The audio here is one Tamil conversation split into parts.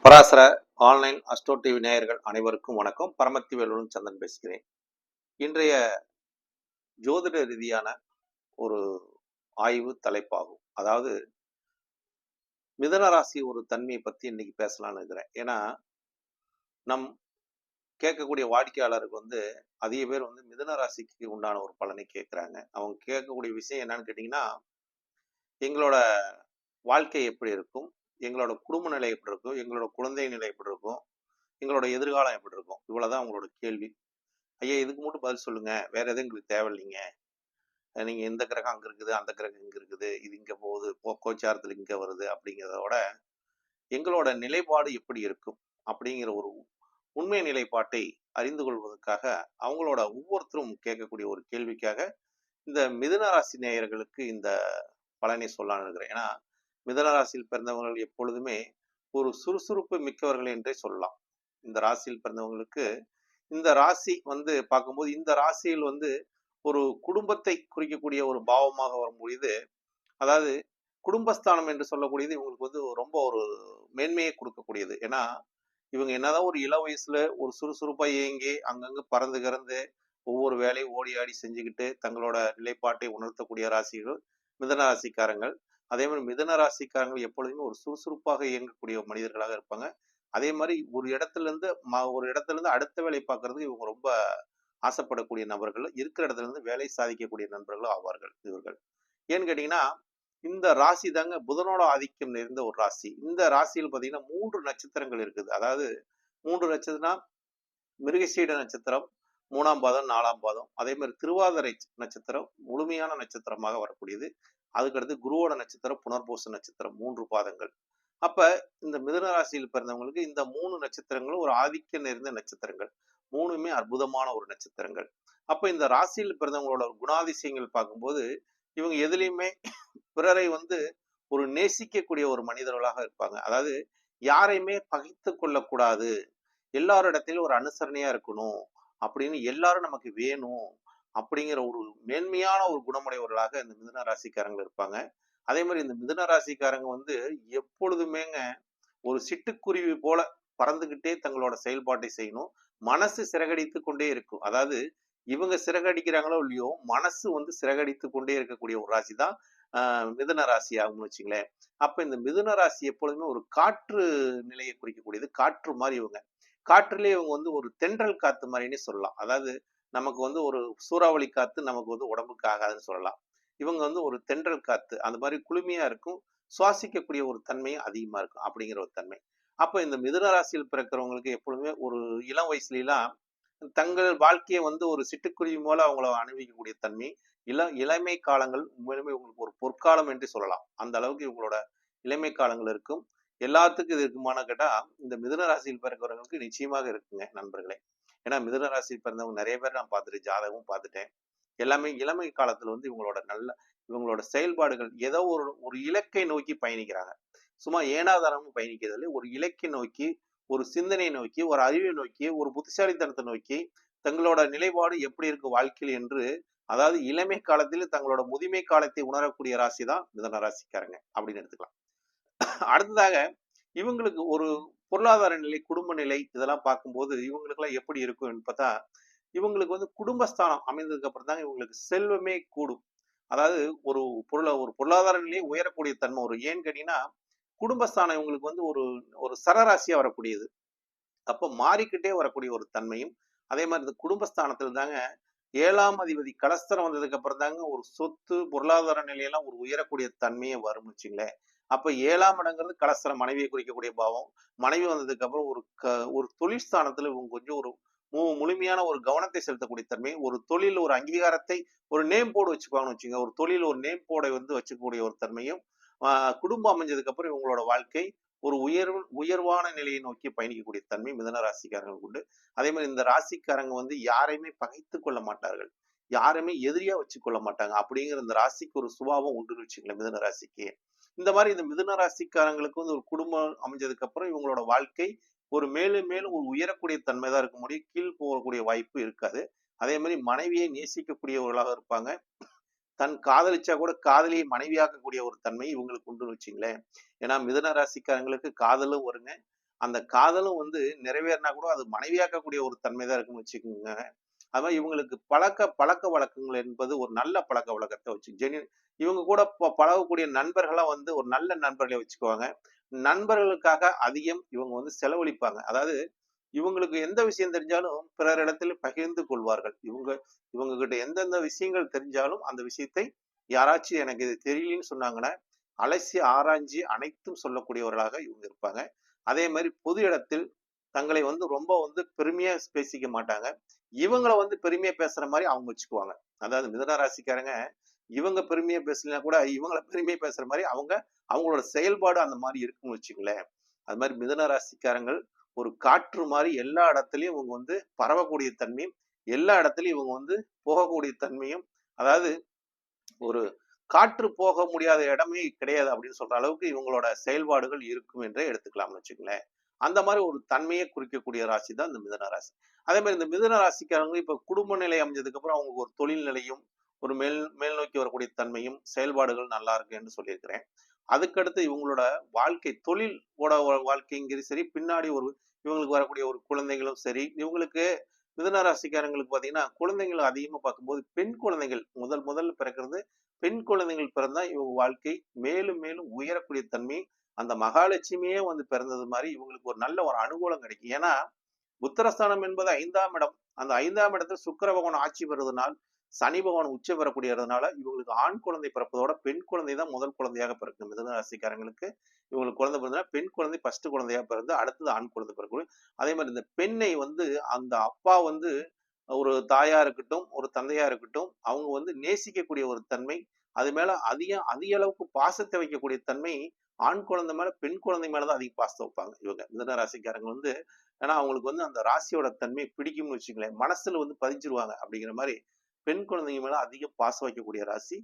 பராசர ஆன்லைன் அஸ்ட்ரோ டிவி நேயர்கள் அனைவருக்கும் வணக்கம். பரமத்தி வேலுடன் சந்திரன் பேசுகிறேன். இன்றைய ஜோதிட ரீதியான ஒரு ஆய்வு தலைப்பாகும். அதாவது மிதன ராசி ஒரு தன்மையை பத்தி இன்னைக்கு பேசலாம்னு இருக்கிறேன். ஏன்னா நம் கேட்கக்கூடிய வாடிக்கையாளருக்கு அதிக பேர் மிதன ராசிக்கு உண்டான ஒரு பலனை கேட்குறாங்க. அவங்க கேட்கக்கூடிய விஷயம் என்னன்னு கேட்டிங்கன்னா, எங்களோட வாழ்க்கை எப்படி இருக்கும், எங்களோட குடும்ப நிலை எப்படி இருக்கும், எங்களோட குழந்தை நிலை எப்படி இருக்கும், எங்களோட எதிர்காலம் எப்படி இருக்கும், இவ்வளவுதான் அவங்களோட கேள்வி. ஐயா இதுக்கு மட்டும் பதில் சொல்லுங்க, வேற எதுவும் எங்களுக்கு தேவையில்லைங்க. நீங்க எந்த கிரகம் அங்க இருக்குது, அந்த கிரகம் இங்க இருக்குது, இது இங்க போகுது, கோச்சாரத்துல இங்க வருது அப்படிங்கிறதோட எங்களோட நிலைப்பாடு எப்படி இருக்கும் அப்படிங்கிற ஒரு உண்மை நிலைப்பாட்டை அறிந்து கொள்வதற்காக அவங்களோட ஒவ்வொருத்தரும் கேட்கக்கூடிய ஒரு கேள்விக்காக இந்த மிதுன ராசி நேயர்களுக்கு இந்த பலனை சொல்லலாம்னு இருக்கிறேன். ஏன்னா மிதுன ராசியில் பிறந்தவர்கள் எப்பொழுதுமே ஒரு சுறுசுறுப்பு மிக்கவர்கள் என்றே சொல்லலாம். இந்த ராசியில் பிறந்தவங்களுக்கு இந்த ராசி பார்க்கும்போது இந்த ராசியில் ஒரு குடும்பத்தை குறிக்கக்கூடிய ஒரு பாவமாக வரும்பொழுது, அதாவது குடும்பஸ்தானம் என்று சொல்லக்கூடியது இவங்களுக்கு ரொம்ப ஒரு மேன்மையை கொடுக்கக்கூடியது. ஏன்னா இவங்க என்னதான் ஒரு இள வயசுல ஒரு சுறுசுறுப்பா இயங்கி அங்கங்க பறந்து கிறந்து ஒவ்வொரு வேலையும் ஓடி ஆடி செஞ்சுக்கிட்டு தங்களோட நிலைப்பாட்டை உணர்த்தக்கூடிய ராசிகள் மிதன ராசிக்காரங்கள். அதே மாதிரி மிதன ராசிக்காரங்கள் எப்பொழுதுமே ஒரு சுறுசுறுப்பாக இயங்கக்கூடிய மனிதர்களாக இருப்பாங்க. அதே மாதிரி ஒரு இடத்துல இருந்து அடுத்த வேலை பார்க்கறதுக்கு இவங்க ரொம்ப ஆசைப்படக்கூடிய நபர்கள், இருக்கிற இடத்துல இருந்து வேலை சாதிக்கக்கூடிய நண்பர்களும் ஆவார்கள் இவர்கள். ஏன்னு கேட்டீங்கன்னா இந்த ராசி தாங்க புதனோட ஆதிக்கம் நிறைந்த ஒரு ராசி. இந்த ராசியில் பாத்தீங்கன்னா 3 நட்சத்திரங்கள் இருக்குது. அதாவது 3 நட்சத்திரம்னா மிருகசீட நட்சத்திரம் 3ஆம் பாதம் 4ஆம் பாதம், அதே மாதிரி திருவாதிரை நட்சத்திரம் முழுமையான நட்சத்திரமாக வரக்கூடியது. அதுக்கடுத்து குருவோட நட்சத்திரம் புனர்பூச நட்சத்திரம் 3 பாதங்கள். அப்ப இந்த மிதுன ராசியில் பிறந்தவங்களுக்கு இந்த 3 நட்சத்திரங்களும் ஒரு ஆதிக்கம் நிறைந்த நட்சத்திரங்கள். 3மே அற்புதமான ஒரு நட்சத்திரங்கள். அப்ப இந்த ராசியில் பிறந்தவங்களோட குணாதிசயங்கள் பார்க்கும்போது இவங்க எதுலையுமே பிறரை ஒரு நேசிக்கக்கூடிய ஒரு மனிதர்களாக இருப்பாங்க. அதாவது யாரையுமே பகைத்து கொள்ளக்கூடாது, எல்லாரிடத்திலும் ஒரு அனுசரணையா இருக்கணும் அப்படின்னு, எல்லாரும் நமக்கு வேணும் அப்படிங்கிற ஒரு மேன்மையான ஒரு குணமுடையவர்களாக இந்த மிதுன ராசிக்காரங்க இருப்பாங்க. அதே மாதிரி இந்த மிதுன ராசிக்காரங்க எப்பொழுதுமேங்க ஒரு சிட்டுக்குருவி போல பறந்துகிட்டே தங்களோட செயல்பாட்டை செய்யணும். மனசு சிறகடித்து கொண்டே இருக்கும். அதாவது இவங்க சிறகடிக்கிறாங்களோ இல்லையோ, மனசு சிறகடித்து கொண்டே இருக்கக்கூடிய ஒரு ராசி தான் மிதுன ராசி ஆகும்னு வச்சுங்களேன். அப்ப இந்த மிதுன ராசி எப்பொழுதுமே ஒரு காற்று நிலையை குறிக்கக்கூடியது. காற்று மாதிரி இவங்க காற்றுலயே இவங்க ஒரு தென்றல் காத்து மாதிரின்னு சொல்லலாம். அதாவது நமக்கு ஒரு சூறாவளி காத்து நமக்கு உடம்புக்கு ஆகாதுன்னு சொல்லலாம். இவங்க ஒரு தென்றல் காத்து அந்த மாதிரி குளுமையா இருக்கும், சுவாசிக்கக்கூடிய ஒரு தன்மையும் அதிகமா இருக்கும் அப்படிங்கிற ஒரு தன்மை. அப்ப இந்த மிதுன ராசியில் பிறக்கிறவங்களுக்கு எப்பொழுதுமே ஒரு இளம் வயசுலாம் தங்கள் வாழ்க்கையை ஒரு சிட்டுக்குருவி போல அவங்கள அனுபவிக்கக்கூடிய தன்மை, இளமை காலங்கள் உண்மையிலுமே உங்களுக்கு ஒரு பொற்காலம் என்று சொல்லலாம். அந்த அளவுக்கு இவங்களோட இளமை காலங்கள் இருக்கும். எல்லாத்துக்கும் இது இருக்குமான்னு கேட்டா இந்த மிதுன ராசியில் பிறக்கிறவங்களுக்கு நிச்சயமாக இருக்குங்க நண்பர்களே. ஏன்னா மிதுன ராசியில் பிறந்தவங்க நிறைய பேர் நான் பார்த்துட்டு ஜாதகமும் பார்த்துட்டேன். எல்லாமே இளமை காலத்துல இவங்களோட செயல்பாடுகள் ஏதோ ஒரு இலக்கை நோக்கி பயணிக்கிறாங்க. சும்மா ஏனாதாரமும் பயணிக்கிறதுல ஒரு இலக்கை நோக்கி, ஒரு சிந்தனை நோக்கி, ஒரு அறிவை நோக்கி, ஒரு புத்திசாலித்தனத்தை நோக்கி தங்களோட நிலைப்பாடு எப்படி இருக்கு வாழ்க்கையில் என்று, அதாவது இளமை காலத்தில் தங்களோட முதுமை காலத்தை உணரக்கூடிய ராசி தான் மிதுன ராசிக்காரங்க அப்படின்னு எடுத்துக்கலாம். அடுத்ததாக இவங்களுக்கு ஒரு பொருளாதார நிலை, குடும்ப நிலை இதெல்லாம் பார்க்கும்போது இவங்களுக்கு எல்லாம் எப்படி இருக்கும் பார்த்தா, இவங்களுக்கு குடும்பஸ்தானம் அமைந்ததுக்கு அப்புறம் தான் இவங்களுக்கு செல்வமே கூடும். அதாவது ஒரு பொருளாதார நிலையை உயரக்கூடிய தன்மை வரும். ஏன்னு கேட்டீங்கன்னா குடும்பஸ்தானம் இவங்களுக்கு ஒரு ஒரு சரராசியா வரக்கூடியது. அப்ப மாறிக்கிட்டே வரக்கூடிய ஒரு தன்மையும், அதே மாதிரி இந்த குடும்பஸ்தானத்துல தாங்க 7ஆம் அதிபதி கலஸ்தரம் வந்ததுக்கு அப்புறம் தாங்க ஒரு சொத்து பொருளாதார நிலையெல்லாம் ஒரு உயரக்கூடிய தன்மையை வரும்னு வச்சுங்களேன். அப்ப 7ஆம் இடங்கிறது கலஸ்தரம், மனைவியை குறிக்கக்கூடிய பாவம். மனைவி வந்ததுக்கு அப்புறம் ஒரு தொழில் ஸ்தானத்துல இவங்க கொஞ்சம் ஒரு முழுமையான ஒரு கவனத்தை செலுத்தக்கூடிய தன்மை, ஒரு தொழில் ஒரு அங்கீகாரத்தை ஒரு நேம் போர்டு வச்சுக்குவாங்கன்னு வச்சுங்க, ஒரு தொழில் ஒரு நேம் போர்டை வச்சுக்கக்கூடிய ஒரு தன்மையும், குடும்பம் அமைஞ்சதுக்கு அப்புறம் இவங்களோட வாழ்க்கை ஒரு உயர்வான நிலையை நோக்கி பயணிக்கக்கூடிய தன்மை மிதன ராசிக்காரங்களுக்கு உண்டு. அதே மாதிரி இந்த ராசிக்காரங்க யாரையுமே பகைத்து கொள்ள மாட்டார்கள், யாருமே எதிரியா வச்சு கொள்ள மாட்டாங்க. அப்படிங்கிற இந்த ராசிக்கு ஒரு சுபாவம் உண்டுன்னு வச்சுங்களேன் மிதன ராசிக்கு. இந்த மாதிரி இந்த மிதுன ராசிக்காரங்களுக்கு ஒரு குடும்பம் அமைஞ்சதுக்கு அப்புறம் இவங்களோட வாழ்க்கை ஒரு மேலும் மேலும் ஒரு உயரக்கூடிய தன்மை தான் இருக்க முடியும், கீழ் போகக்கூடிய வாய்ப்பு இருக்காது. அதே மாதிரி மனைவியை நேசிக்கக்கூடியவர்களாக இருப்பாங்க. தன் காதலிச்சா கூட காதலியை மனைவியாக்கக்கூடிய ஒரு தன்மை இவங்களுக்கு உண்டு வச்சுங்களேன். ஏன்னா மிதுன ராசிக்காரங்களுக்கு காதலும் வருங்க, அந்த காதலும் வந்து நிறைவேறினா கூட அது மனைவியாக்கக்கூடிய ஒரு தன்மை தான் இருக்குன்னு வச்சுக்கோங்க. அது மாதிரி இவங்களுக்கு பழக்க வழக்கங்கள் என்பது ஒரு நல்ல பழக்க வழக்கத்தை வச்சு இவங்க கூட பழகக்கூடிய நண்பர்கள்லாம் வந்து ஒரு நல்ல நண்பர்களை வச்சுக்குவாங்க. நண்பர்களுக்காக அதிகம் இவங்க வந்து செலவழிப்பாங்க. அதாவது இவங்களுக்கு எந்த விஷயம் தெரிஞ்சாலும் பிறரிடத்தில் பகிர்ந்து கொள்வார்கள். இவங்க கிட்ட எந்தெந்த விஷயங்கள் தெரிஞ்சாலும் அந்த விஷயத்தை யாராச்சும் எனக்கு இது தெரியலன்னு சொன்னாங்கன்னா அலசி ஆராய்ஞ்சு அனைத்தும் சொல்லக்கூடியவர்களாக இவங்க இருப்பாங்க. அதே மாதிரி பொது இடத்தில் தங்களை வந்து ரொம்ப வந்து பெருமையா பேசிக்க மாட்டாங்க. இவங்கள வந்து பெருமையா பேசுற மாதிரி அவங்க வச்சுக்குவாங்க. அதாவது மிதுன ராசிக்காரங்க இவங்க பெருமையா பேசலனா கூட இவங்கள பெருமையா பேசுற மாதிரி அவங்களோட செயல்பாடு அந்த மாதிரி இருக்குன்னு வச்சுங்களேன். அது மாதிரி மிதுன ராசிக்காரங்கள் ஒரு காற்று மாதிரி எல்லா இடத்துலயும் இவங்க வந்து பரவக்கூடிய தன்மையும், எல்லா இடத்துலயும் இவங்க வந்து போகக்கூடிய தன்மையும், அதாவது ஒரு காற்று போக முடியாத இடமே கிடையாது அப்படின்னு சொல்ற அளவுக்கு இவங்களோட செயல்பாடுகள் இருக்கும் என்றே எடுத்துக்கலாம்னு வச்சுங்களேன். அந்த மாதிரி ஒரு தன்மையை குறிக்கக்கூடிய ராசி தான் இந்த மிதுன ராசி. அதே மாதிரி இந்த மிதுன ராசிக்காரங்க இப்ப குடும்ப நிலை அமைஞ்சதுக்கு அப்புறம் அவங்களுக்கு ஒரு தொழில் நிலையும் ஒரு மேல் நோக்கி வரக்கூடிய தன்மையும் செயல்பாடுகள் நல்லா இருக்கு என்று சொல்லியிருக்கிறேன். அதுக்கடுத்து இவங்களோட வாழ்க்கை தொழில் வாழ்க்கைங்கிறது சரி, பின்னாடி இவங்களுக்கு வரக்கூடிய ஒரு குழந்தைகளும் சரி, இவங்களுக்கு மிதுன ராசிக்காரங்களுக்கு பாத்தீங்கன்னா குழந்தைகள் அதிகமா பார்க்கும்போது பெண் குழந்தைகள் முதல் பிறக்கிறது பெண் குழந்தைகள் பிறந்தா இவங்க வாழ்க்கை மேலும் மேலும் உயரக்கூடிய தன்மை அந்த மகாலட்சுமியே வந்து பிறந்தது மாதிரி இவங்களுக்கு ஒரு நல்ல ஒரு அனுகூலம் கிடைக்கும். ஏன்னா புத்திரஸ்தானம் என்பது 5ஆம் இடம். அந்த 5ஆம் இடத்துல சுக்கிர பகவான் ஆட்சி பெறுவதனால் சனி பகவான் உச்ச பெறக்கூடியதுனால இவங்களுக்கு ஆண் குழந்தை பிறப்பதோட பெண் குழந்தை தான் முதல் குழந்தையாக பிறக்கும். மிதுன ராசிக்காரங்களுக்கு இவங்களுக்கு குழந்தை பிறந்தா பெண் குழந்தை ஃபர்ஸ்ட் குழந்தையா பிறந்து அடுத்தது ஆண் குழந்தை பிறக்கும். அதே மாதிரி இந்த பெண்ணை வந்து அந்த அப்பா வந்து ஒரு தாயா இருக்கட்டும், ஒரு தந்தையா இருக்கட்டும், அவங்க வந்து நேசிக்கக்கூடிய ஒரு தன்மை, அது மேல அதிக அளவுக்கு பாசத்தை வைக்கக்கூடிய தன்மை ஆண் குழந்தை மேல பெண் குழந்தை மேலதான் அதிக பாசத்தை வைப்பாங்க இவங்க மிதுன ராசிக்காரங்க வந்து. ஏன்னா அவங்களுக்கு வந்து அந்த ராசியோட தன்மை பிடிக்கும்னு வச்சுங்களேன், மனசுல வந்து பதிஞ்சிருவாங்க அப்படிங்கிற மாதிரி பெண் குழந்தைங்க மேல அதிக பாசம் வைக்கக்கூடிய ராசி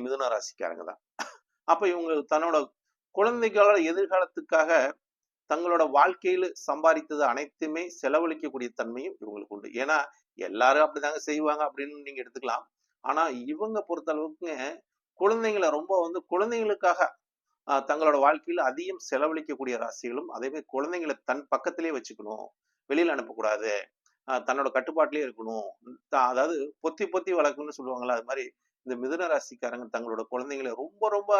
மிதுன ராசிக்காரங்க தான். அப்ப இவங்க தன்னோட குழந்தைகளோட எதிர்காலத்துக்காக தங்களோட வாழ்க்கையில சம்பாதித்தது அனைத்துமே செலவழிக்கக்கூடிய தன்மையும் இவங்களுக்கு உண்டு. ஏன்னா எல்லாரும் அப்படிதாங்க செய்வாங்க அப்படின்னு நீங்க எடுத்துக்கலாம். ஆனா இவங்க பொறுத்த அளவுக்குங்க குழந்தைங்களை ரொம்ப வந்து குழந்தைங்களுக்காக தங்களோட வாழ்க்கையில அதிகம் செலவழிக்கக்கூடிய ராசிகளும் அதே மாதிரி குழந்தைங்களை தன் பக்கத்திலேயே வச்சுக்கணும், வெளியில அனுப்பக்கூடாது, தன்னோட கட்டுப்பாட்டிலேயே இருக்கணும், அதாவது பொத்தி பொத்தி வளர்க்கணும்னு சொல்லுவாங்களா, அது மாதிரி இந்த மிதுன ராசிக்காரங்க தங்களோட குழந்தைங்களை ரொம்ப ரொம்ப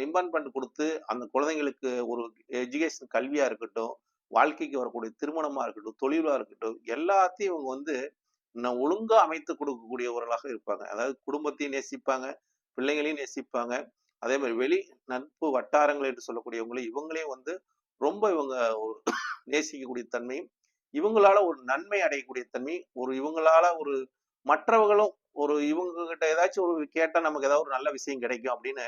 இம்பார்ட்மெண்ட் கொடுத்து அந்த குழந்தைங்களுக்கு ஒரு எஜுகேஷன் கல்வியா இருக்கட்டும், வாழ்க்கைக்கு வரக்கூடிய திருமணமா இருக்கட்டும், தொழிலா இருக்கட்டும், எல்லாத்தையும் இவங்க வந்து ஒழுங்கா அமைத்து கொடுக்கக்கூடியவர்களாக இருப்பாங்க. அதாவது குடும்பத்தையும் நேசிப்பாங்க, பிள்ளைங்களையும் நேசிப்பாங்க. அதே மாதிரி வெளி நட்பு வட்டாரங்கள் என்று சொல்லக்கூடியவங்களையும் இவங்களையும் வந்து ரொம்ப இவங்க நேசிக்கக்கூடிய தன்மையும், இவங்களால ஒரு நன்மை அடையக்கூடிய தன்மை, இவங்களால ஒரு மற்றவர்களும் இவங்க கிட்ட ஏதாச்சும் ஒரு கேட்டா நமக்கு ஏதாவது ஒரு நல்ல விஷயம் கிடைக்கும் அப்படின்னு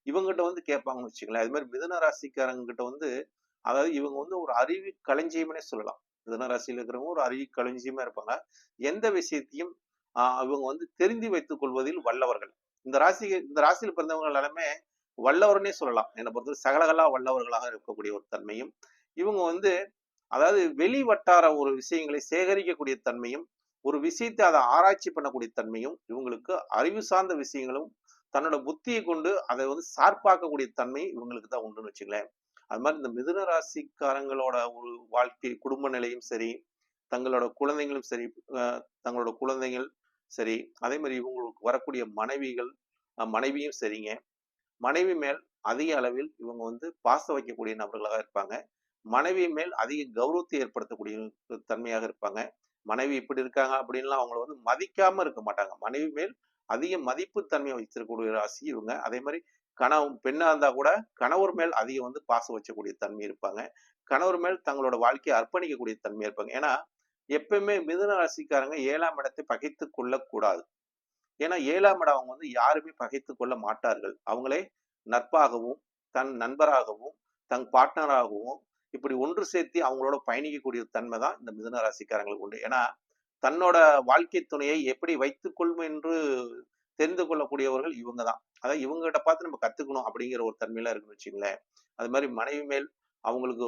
இவங்ககிட்ட வந்து கேட்பாங்கன்னு வச்சுக்கலாம். அது மாதிரி மிதுன ராசிக்காரங்க கிட்ட வந்து அதாவது இவங்க வந்து ஒரு அறிவு களஞ்சியம்னே சொல்லலாம். மிதுன ராசியில இருக்கிறவங்க ஒரு அறிவு களஞ்சியமா இருப்பாங்க. எந்த விஷயத்தையும் இவங்க வந்து தெரிந்து வைத்துக் கொள்வதில் வல்லவர்கள். இந்த ராசியில் பிறந்தவங்க எல்லாமே வல்லவர்னே சொல்லலாம். என்னை பொறுத்தவரை சகலகலா வல்லவர்களாக இருக்கக்கூடிய ஒரு தன்மையும் இவங்க வந்து அதாவது வெளி வட்டார ஒரு விஷயங்களை சேகரிக்கக்கூடிய தன்மையும் ஒரு விஷயத்தை அதை ஆராய்ச்சி பண்ணக்கூடிய தன்மையும் இவங்களுக்கு அறிவு சார்ந்த விஷயங்களும் தன்னோட புத்தியை கொண்டு அதை வந்து சார்பாக்கக்கூடிய தன்மை இவங்களுக்கு தான் உண்டுன்னு வச்சுங்களேன். அது மாதிரி இந்த மிதுன ராசிக்காரங்களோட ஒரு வாழ்க்கை குடும்ப நிலையும் சரி, தங்களோட குழந்தைங்களும் சரி, தங்களோட குழந்தைகள் சரி, அதே மாதிரி இவங்களுக்கு வரக்கூடிய மனைவியும் சரிங்க, மனைவி மேல் அதிக அளவில் இவங்க வந்து பாசம் வைக்கக்கூடிய நபர்களாக இருப்பாங்க. மனைவி மேல் அதிக கௌரவத்தை ஏற்படுத்தக்கூடிய தன்மையாக இருப்பாங்க. மனைவி இப்படி இருக்காங்க அப்படின்லாம் அவங்கள வந்து மதிக்காம இருக்க மாட்டாங்க. மனைவி மேல் அதிக மதிப்பு தன்மையை வைத்திருக்கக்கூடிய ராசி இவங்க. அதே மாதிரி பெண்ணா இருந்தா கூட கணவர் மேல் அதிகம் வந்து பாசம் வச்சக்கூடிய தன்மை இருப்பாங்க. கணவர் மேல் தங்களோட வாழ்க்கையை அர்ப்பணிக்கக்கூடிய தன்மை இருப்பாங்க. ஏன்னா எப்பயுமே மிதுன ராசிக்காரங்க 7ஆம் இடத்தை பகைத்துக் கொள்ளக்கூடாது. ஏன்னா 7ஆம் இடம் அவங்க வந்து யாருமே பகைத்துக் கொள்ள மாட்டார்கள். அவங்களே நட்பாகவும் தன் நண்பராகவும் தன் பார்ட்னராகவும் இப்படி ஒன்று சேர்த்து அவங்களோட பயணிக்கக்கூடிய தன்மை தான் இந்த மிதுன ராசிக்காரங்களுக்கு உண்டு. ஏன்னா தன்னோட வாழ்க்கை துணையை எப்படி வைத்துக் கொள்ளும் என்று தெரிந்து கொள்ளக்கூடியவர்கள் இவங்க தான். அதாவது இவங்க கிட்ட பார்த்து நம்ம கத்துக்கணும் அப்படிங்கிற ஒரு தன்மையில இருக்குன்னு வச்சுங்களேன். அது மாதிரி மனைவி மேல் அவங்களுக்கு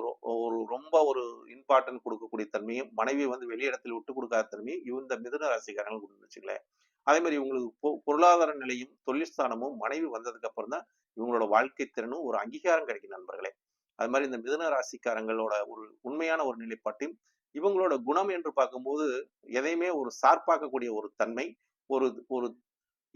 ரொம்ப ஒரு இம்பார்ட்டன்ட் கொடுக்கக்கூடிய தன்மையும், மனைவி வந்து வெளியிடத்தில் விட்டு கொடுக்காத தன்மையும் இந்த மிதுன ராசிக்காரங்களுக்கு உண்டு வச்சுங்களேன். அதே மாதிரி இவங்களுக்கு பொருளாதார நிலையும் தொழில் ஸ்தானமும் மனைவி வந்ததுக்கு அப்புறம் தான் இவங்களோட வாழ்க்கை திறனும் ஒரு அங்கீகாரம் கிடைக்கும் நண்பர்களே. அது மாதிரி இந்த மிதுன ராசிக்காரங்களோட ஒரு உண்மையான ஒரு நிலைப்பாட்டையும், இவங்களோட குணம் என்று பார்க்கும்போது எதையுமே ஒரு சார்பாக்கக்கூடிய ஒரு தன்மை, ஒரு ஒரு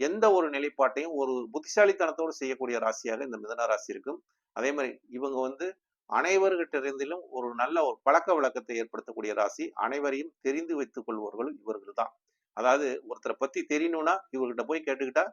எந்த ஒரு நிலைப்பாட்டையும் ஒரு புத்திசாலித்தனத்தோடு செய்யக்கூடிய ராசியாக இந்த மிதுன ராசி இருக்கும். அதே மாதிரி இவங்க அனைவர்கிட்ட இருந்திலும் ஒரு நல்ல ஒரு பழக்க வழக்கத்தை ஏற்படுத்தக்கூடிய ராசி. அனைவரையும் தெரிந்து வைத்துக் கொள்பவர்களும் இவர்கள் தான். அதாவது ஒருத்தரை பத்தி தெரியணும்னா இவர்கிட்ட போய் கேட்டுக்கிட்டா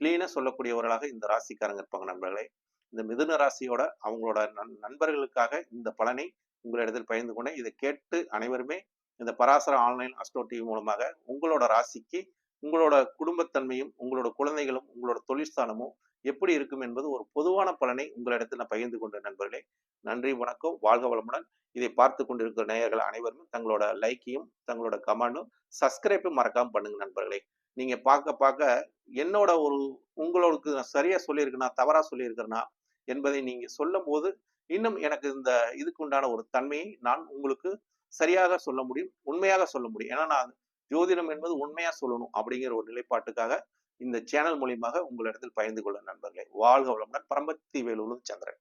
கிளீனா சொல்லக்கூடியவர்களாக இந்த ராசிக்காரங்க இருப்பாங்க நண்பர்களே. இந்த மிதுன ராசியோட அவங்களோட நண்பர்களுக்காக இந்த பலனை உங்களிடத்தில் பகிர்ந்து கொண்டேன். இதை கேட்டு அனைவருமே இந்த பராசர ஆன்லைன் அஸ்ட்ரோ டிவி மூலமாக உங்களோட ராசிக்கு உங்களோட குடும்பத்தன்மையும் உங்களோட குழந்தைகளும் உங்களோட தொழிற்ஸ்தானமும் எப்படி இருக்கும் என்பது ஒரு பொதுவான பலனை உங்களிடத்தில் நான் பகிர்ந்து கொண்ட நண்பர்களே. நன்றி, வணக்கம், வாழ்க வளமுடன். இதை பார்த்து கொண்டிருக்கிற நேயர்கள் அனைவரும் தங்களோட லைக்கையும் தங்களோட கமெண்டும் சப்ஸ்கிரைப்பும் மறக்காம பண்ணுங்க நண்பர்களே. நீங்க பார்க்க பார்க்க என்னோட உங்களுக்கு நான் சரியா சொல்லியிருக்கேனா தவறா சொல்லியிருக்கிறேனா என்பதை நீங்க சொல்லும் போது இன்னும் எனக்கு இந்த இதுக்கு உண்டான ஒரு தன்மையை நான் உங்களுக்கு சரியாக சொல்ல முடியும், உண்மையாக சொல்ல முடியும். ஏன்னா நான் ஜோதிடம் என்பது உண்மையா சொல்லணும் அப்படிங்கிற ஒரு நிலைப்பாட்டுக்காக இந்த சேனல் மூலியமாக உங்களிடத்தில் பகிர்ந்து கொள்ள நண்பர்களே. வாழ்க வளமுடன். பரமத்தி வேலூர் சந்திரன்.